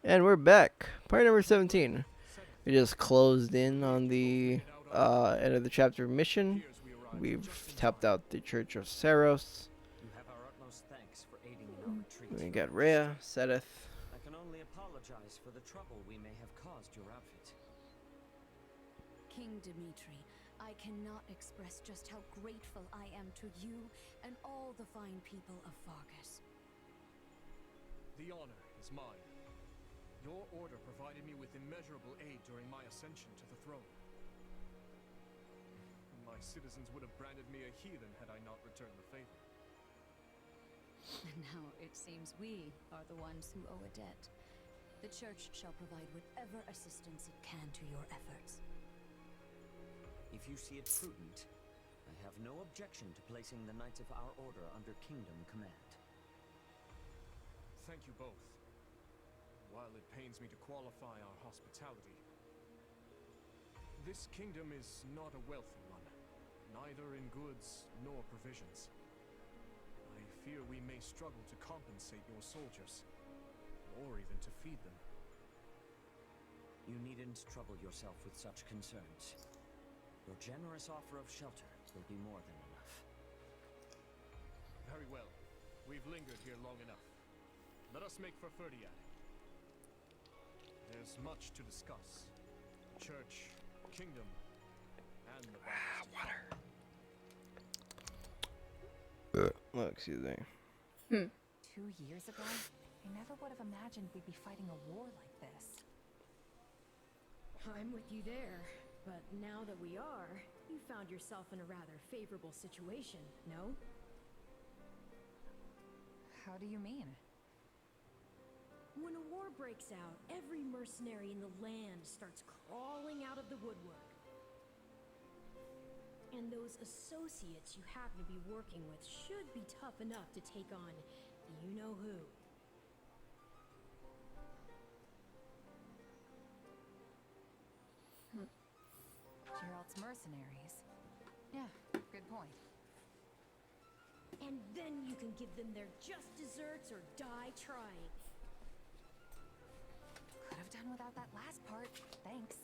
And we're back. Part number 17. We just closed in on the end of the chapter mission. We've tapped out the Church of Saros. You have our utmost thanks for aiding in our retreat. We got Rhea, Sedith. I can only apologize for the trouble we may have caused your outfit. King Dimitri, I cannot express just how grateful I am to you and all the fine people of Fargus. The honor is mine. Your order provided me with immeasurable aid during my ascension to the throne. My citizens would have branded me a heathen had I not returned the favor. And now it seems we are the ones who owe a debt. The Church shall provide whatever assistance it can to your efforts. If you see it prudent, I have no objection to placing the Knights of our Order under Kingdom command. Thank you both. While it pains me to qualify our hospitality, this kingdom is not a wealthy one, neither in goods nor provisions. I fear we may struggle to compensate your soldiers, or even to feed them. You needn't trouble yourself with such concerns. Your generous offer of shelter will be more than enough. Very well. We've lingered here long enough. Let us make for Ferdiad. There's much to discuss. Church, kingdom, and the water. Oh, excuse me. 2 years ago, I never would have imagined we'd be fighting a war like this. I'm with you there, but now that we are, you found yourself in a rather favorable situation, no? How do you mean? When a war breaks out, every mercenary in the land starts crawling out of the woodwork. And those associates you happen to be working with should be tough enough to take on you-know-who. Gerald's mercenaries. Yeah, good point. And then you can give them their just desserts or die trying. Could have done without that last part. Thanks.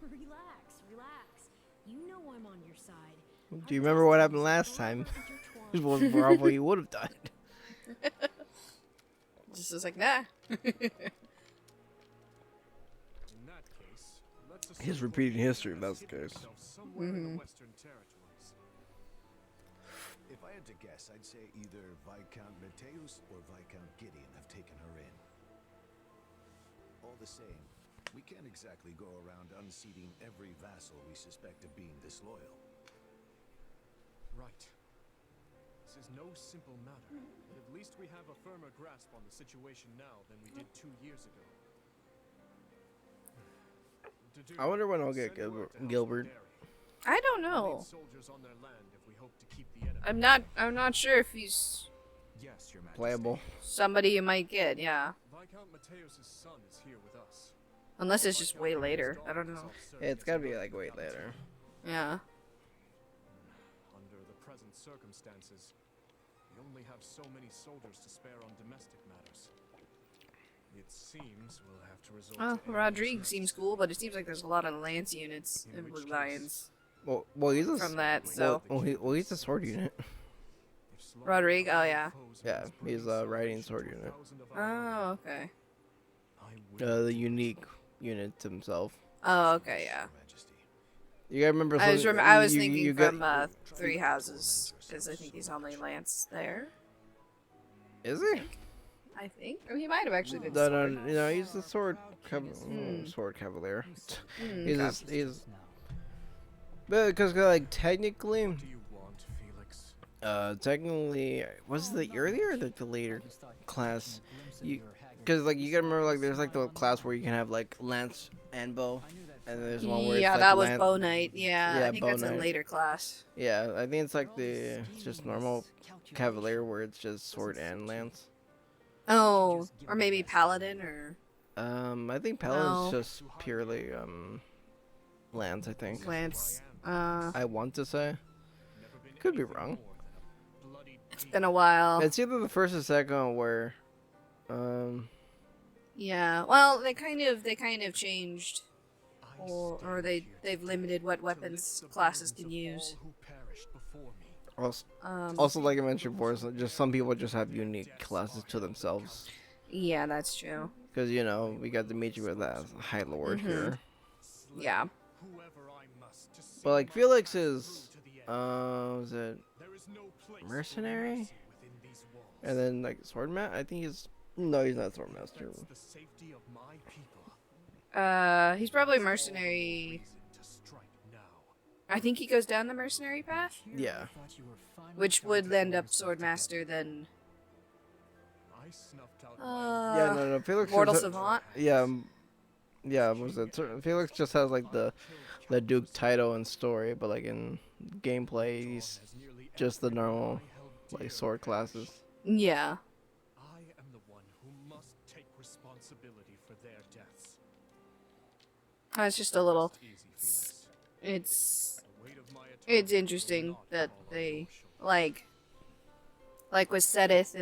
Relax, relax. You know I'm on your side. Do you remember what happened last time? This was probably you would have done. Just was like, nah. In that case, let's He's repeating history if that's the case. Somewhere in the Western Territories. If I had to guess, I'd say either Viscount Mateus or Viscount Gideon have taken her in. All the same, we can't exactly go around unseating every vassal we suspect of being disloyal. Right. This is no simple matter, but at least we have a firmer grasp on the situation now than we did 2 years ago. I wonder when I'll get Gilbert. I don't know. Soldiers on their land if we hope to keep the enemy. I'm not sure if he's Yes, Your Majesty. Playable. somebody you might get, yeah. Viscount Mateus' son is here with us. Unless it's just way later. I don't know. It's gotta be like way later. Yeah. Under the present circumstances, we only have so many soldiers to spare on domestic matters. It seems we'll have to resort Oh, to Rodrigue seems cool, but it seems like there's a lot of lance units and Blue Lions Well, he's a from that, so. he's a sword unit. Rodrigue, oh yeah. Yeah, he's a riding sword unit. Oh, okay. The unique unit himself. Oh, okay, yeah. Your Majesty. You gotta remember. I was you thinking got- from Three Houses, because I think he's only lance there. Is he? I think. Or he might have actually been. No, he's the sword sword cavalier. He's but because like technically, Do you want, Felix? technically was the earlier or the later class? Because like you gotta remember like there's like the class where you can have like lance and bow, and there's one where Yeah, it's, that like, was Bow Knight. Yeah, Yeah, I think Bow that's a Knight. later class. Yeah, I think it's like the just normal cavalier where it's just sword and lance. Oh, or maybe Paladin, or I think Paladin's just purely lance. I think. Lance. I want to say. Could be wrong. It's been a while. It's either the first or second where, Yeah. Well, they kind of changed, or they've limited what weapons classes can use. Also, Um. like I mentioned before, so just some people just have unique classes to themselves. Yeah, that's true. Because you know we got Dimitri with that High Lord here, Yeah. but like Felix is, was it mercenary? And then like Swordmaster, I think he's no, he's not Swordmaster. He's probably mercenary. I think he goes down the mercenary path, Yeah, which would end up Swordmaster then. yeah, no, Felix. Mortal is, Savant. yeah, yeah. Was it Felix just has like the Duke title and story, but like in gameplay, he's just the normal like sword classes. Yeah. I am the one who must take responsibility for their deaths. It's just a little. Easy, Felix. It's The weight of my it's atonement interesting will not that fall on they your shoulders. like with Sethith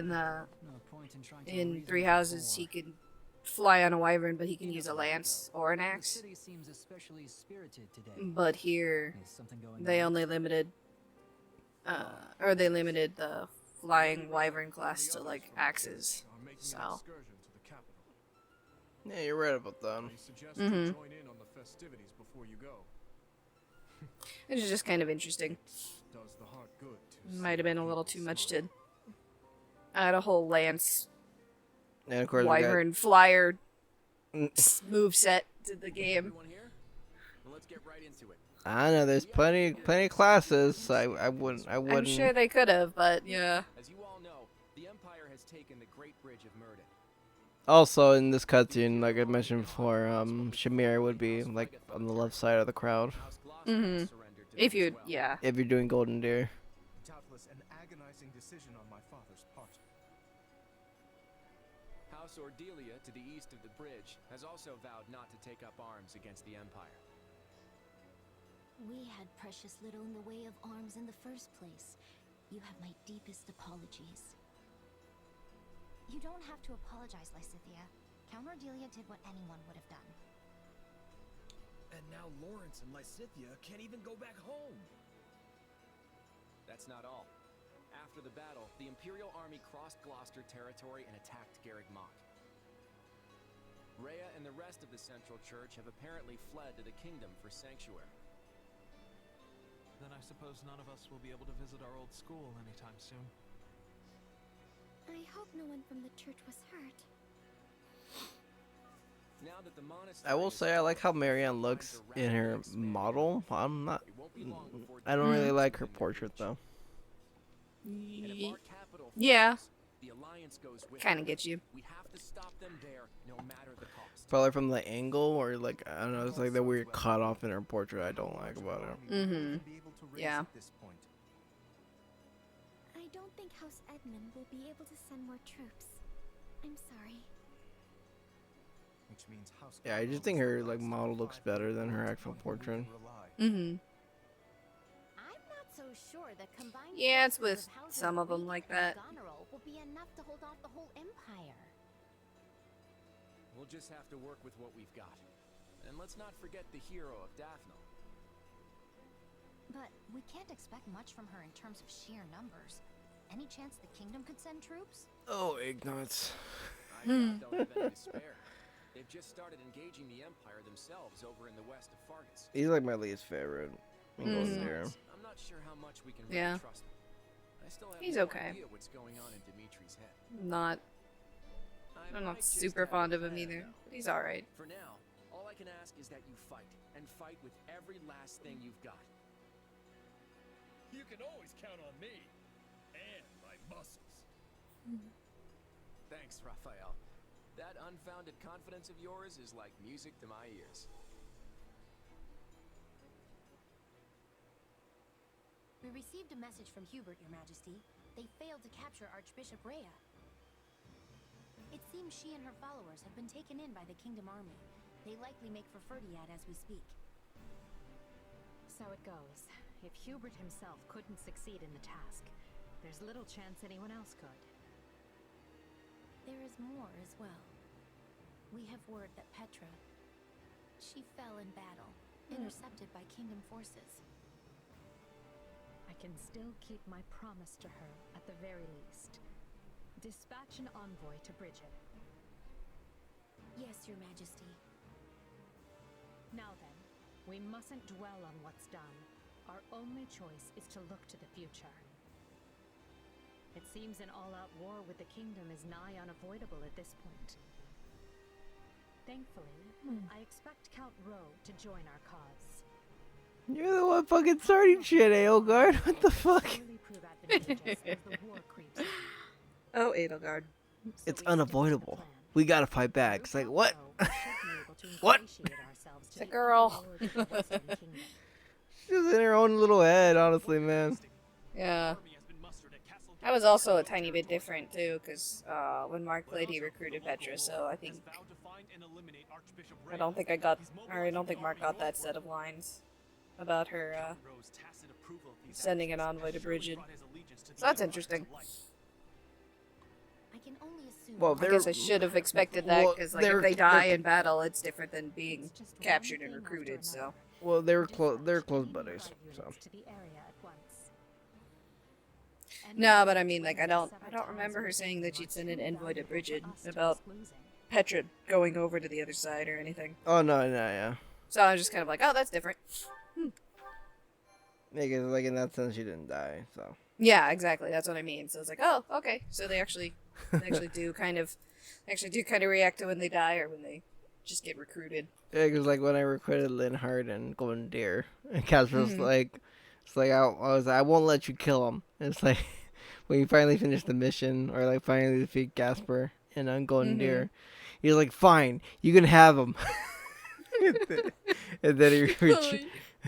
in Three Houses, he can fly on a wyvern, but he can use a lance or an axe. But here, they only limited, they limited the flying wyvern class to like axes. Are making an So excursion to the capital. Yeah, you're right about that. They suggest you join in on the festivities before you go. it's just kind of interesting. Does the heart good to Might see have been a little people too much smile. to add a whole lance And of course, wyvern flyer we got, move set to the game. Everyone here? Well, let's get right into it. I know there's plenty of classes. So I wouldn't. I'm sure they could have, but yeah. As you all know, the Empire has taken the Great Bridge of Murden. Also, in this cutscene, like I mentioned before, Shamir would be like on the left side of the crowd House Gloucester has surrendered to If them you, as well. yeah. if you're doing Golden Deer. Doubtless an agonizing decision on my father's part. House Ordelia, to the east of the bridge, has also vowed not to take up arms against the Empire. We had precious little in the way of arms in the first place. You have my deepest apologies. You don't have to apologize, Lysithea. Count Ordelia did what anyone would have done. And now Lawrence and Lysithea can't even go back home. That's not all. After the battle, the Imperial army crossed Gloucester territory and attacked Garreg Mach. Rhea and the rest of the Central Church have apparently fled to the kingdom for sanctuary. Then I suppose none of us will be able to visit our old school anytime soon. I hope no one from the church was hurt. Now that the monastery I will is say I like how fortified, Marianne finds looks a in her rapidly expanding model. empire. I'm not. It won't be long before I don't really demons like her within their portrait reach. though. And if our capital Yeah. falls, the Alliance goes with Kind it. of get you. We have to stop them there, no matter the cost. Probably from the angle or like I don't know. It's like the weird cut off in her portrait. I don't like about it. Mm-hmm. Yeah. At this point. I don't think House Edmund will be able to send more troops. I'm sorry. Which means House Yeah, I just think her like model looks better than her actual portrait. Mm-hmm. I'm not so sure that combined Yeah, it's forces with of Houses some of them Reed like and that. Goneril will be enough to hold off the whole empire. We'll just have to work with what we've got. And let's not forget the hero of Daphne. But we can't expect much from her in terms of sheer numbers. Any chance the kingdom could send troops? Oh, ignorance. I doubt they'll have any to spare. They've just started engaging the Empire themselves over in the west of Fargus. He's like my least favorite. In Golden Deer. I'm not sure how much we can really Yeah. trust him. I still have He's no okay. idea what's going on in Dimitri's head. Not. I I'm might not just super have fond a of him plan, either. though. But he's all right. For now, all I can ask is that you fight, and fight with every last thing you've got. You can always count on me. And my muscles. Thanks, Raphael. That unfounded confidence of yours is like music to my ears. We received a message from Hubert, Your Majesty. They failed to capture Archbishop Rhea. It seems she and her followers have been taken in by the Kingdom Army. They likely make for Ferdiad as we speak. So it goes. If Hubert himself couldn't succeed in the task, there's little chance anyone else could. There is more as well. We have word that Petra, she fell in battle, intercepted by Kingdom forces. I can still keep my promise to her at the very least. Dispatch an envoy to Bridget. Yes, Your Majesty. Now then, we mustn't dwell on what's done. Our only choice is to look to the future. It seems an all-out war with the kingdom is nigh unavoidable at this point. Thankfully, I expect Count Rowe to join our cause. You're the one fucking starting shit, Edelgard. What the fuck? Surely prove advantageous as the war creeps on. Oh, Edelgard. So It's we stick to the unavoidable. plan. We gotta fight back. It's like, what? We should be able to What? ingratiate ourselves to The the girl. other lords of the Western Kingdom. She's in her own little head, honestly, man. Yeah. Army has been mustered at Castle That was also a tiny bit different, too, because when Mark played, he recruited Petra, so I think... I don't think Mark got that set of lines about her, sending an envoy to Bridget. So that's interesting. I can only assume. Well, I guess I should have expected that, because like, if they die in battle, it's different than being It's just captured one and thing after recruited, so... another. Well, they were close Dispatch buddies, any so. units to the area at once. No, but I mean, like, I don't remember her saying that she'd send an envoy to Bridget about Petra going over to the other side or anything. Oh, no, yeah. So I was just kind of like, oh, that's different. Because, like, in that sense, she didn't die, so. Yeah, exactly. That's what I mean. So it's like, oh, okay. So they actually do kind of react to when they die or when they just get recruited. Yeah, because, like, when I recruited Linhardt and Golden Deer, and Casper was like, it's like, I won't let you kill him. And it's like, when you finally finish the mission, or, like, finally defeat Casper and Golden Deer, he's like, fine, you can have him. and then he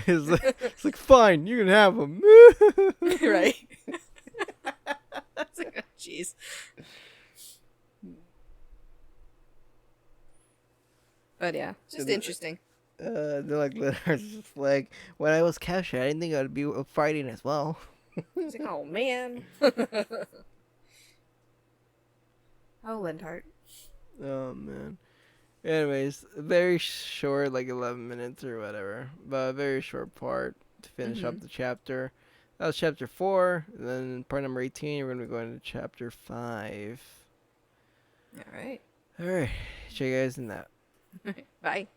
it's like, fine, you can have him. Right. That's like, oh, jeez. But yeah, just interesting. They're like, Linhardt's just like, when I was captured, I didn't think I'd be fighting as well. It's like, oh man. Oh, Linhardt. Oh, man. Anyways, very short, like 11 minutes or whatever, but a very short part to finish up the chapter. That was chapter 4, and then part number 18, we're going to be going to chapter 5. All right. Alright, check you guys in that. Bye.